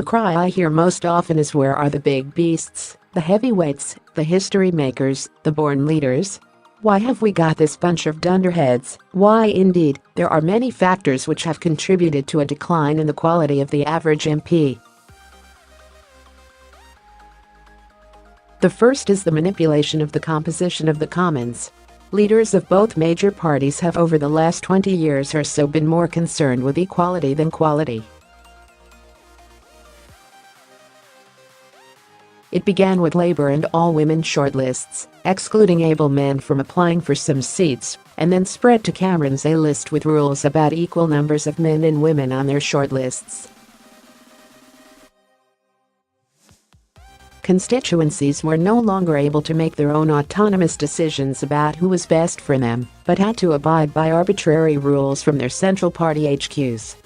cry I hear most often is, where are the big beasts, the heavyweights, the history makers, the born leaders? Why have we got this bunch of dunderheads? Why indeed, there are many factors which have contributed to a decline in the quality of the average MP. The first is the manipulation of the composition of the Commons. Leaders of both major parties have over the last 20 years or so been more concerned with equality than quality. It began with Labour and all-women shortlists, excluding able men from applying for some seats, and then spread to Cameron's A-list with rules about equal numbers of men and women on their shortlists. Constituencies were no longer able to make their own autonomous decisions about who was best for them, but had to abide by arbitrary rules from their central party HQs.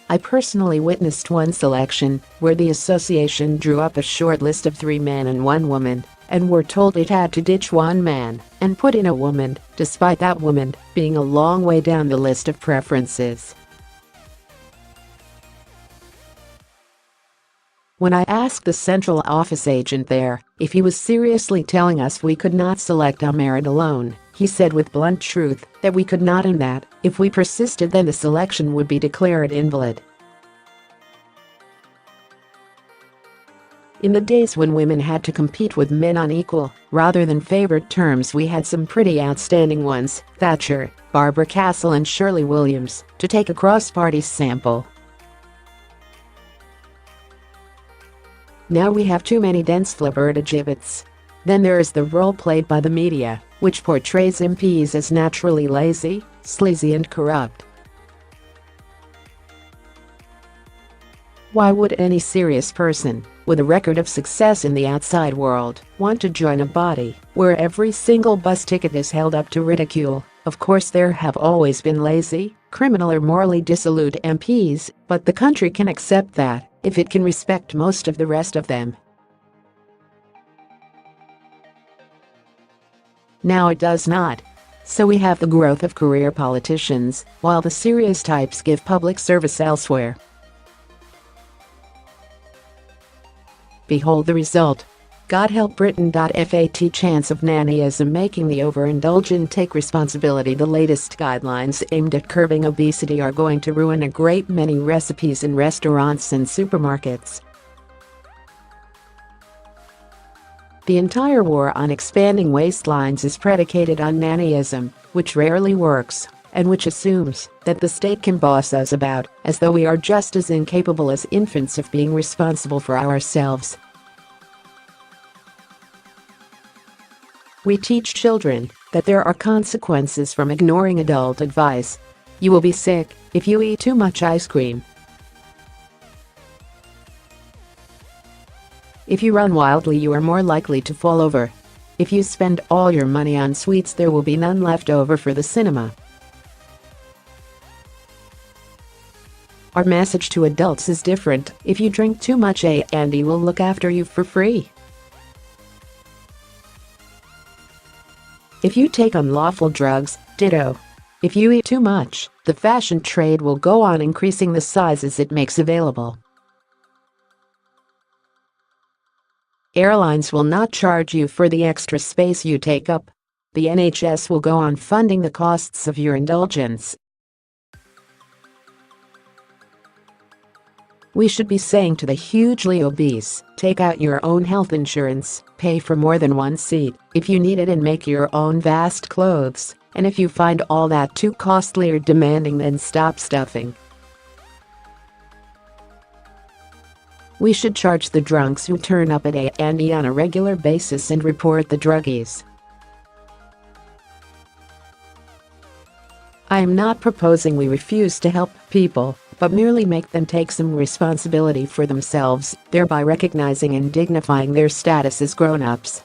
I personally witnessed one selection where the association drew up a short list of 3 men and 1 woman, and were told it had to ditch 1 man and put in a woman, despite that woman being a long way down the list of preferences. When I asked the central office agent there if he was seriously telling us we could not select on merit alone, he said with blunt truth that we could not, and that if we persisted then the selection would be declared invalid. In the days when women had to compete with men on equal, rather than favored terms, we had some pretty outstanding ones: Thatcher, Barbara Castle and Shirley Williams, to take a cross-party sample. Now we have too many dense flibbertigibbets. Then there is the role played by the media, which portrays MPs as naturally lazy, sleazy and corrupt. Why would any serious person, with a record of success in the outside world, want to join a body where every single bus ticket is held up to ridicule? Of course there have always been lazy, criminal or morally dissolute MPs, but the country can accept that if it can respect most of the rest of them. Now it does not. So we have the growth of career politicians, while the serious types give public service elsewhere. Behold the result. God help Britain.Fat chance of nannyism making the over-indulgent take responsibility. The latest guidelines aimed at curbing obesity are going to ruin a great many recipes in restaurants and supermarkets. The entire war on expanding waistlines is predicated on nannyism, which rarely works, and which assumes that the state can boss us about, as though we are just as incapable as infants of being responsible for ourselves. We teach children that there are consequences from ignoring adult advice. You will be sick if you eat too much ice cream. If you run wildly, you are more likely to fall over. If you spend all your money on sweets, there will be none left over for the cinema. Our message to adults is different. If you drink too much, Andy will look after you for free. If you take unlawful drugs, ditto. If you eat too much, the fashion trade will go on increasing the sizes it makes available. Airlines will not charge you for the extra space you take up. The NHS will go on funding the costs of your indulgence. We should be saying to the hugely obese, take out your own health insurance, pay for more than 1 seat if you need it, and make your own vast clothes, and if you find all that too costly or demanding, then stop stuffing. We should charge the drunks who turn up at A&E on a regular basis and report the druggies. I am not proposing we refuse to help people, but merely make them take some responsibility for themselves, thereby recognizing and dignifying their status as grown-ups.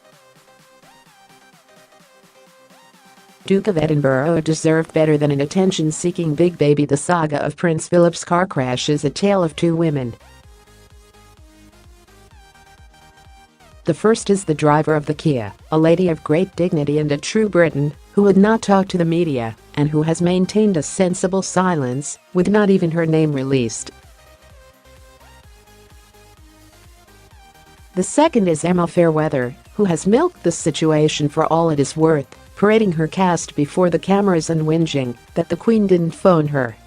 Duke of Edinburgh deserved better than an attention-seeking big baby. The saga of Prince Philip's car crash is a tale of 2 women. The first is the driver of the Kia, a lady of great dignity and a true Briton, who would not talk to the media, and who has maintained a sensible silence, with not even her name released. The second is Emma Fairweather, who has milked the situation for all it is worth, parading her cast before the cameras and whinging that the Queen didn't phone her.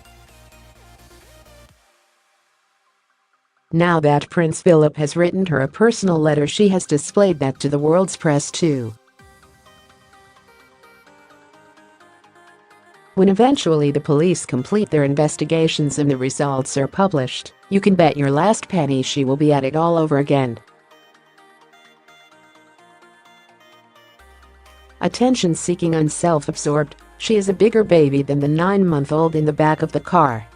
Now that Prince Philip has written her a personal letter, she has displayed that to the world's press too. When eventually the police complete their investigations and the results are published, you can bet your last penny she will be at it all over again. Attention-seeking and self-absorbed, she is a bigger baby than the 9-month-old in the back of the car.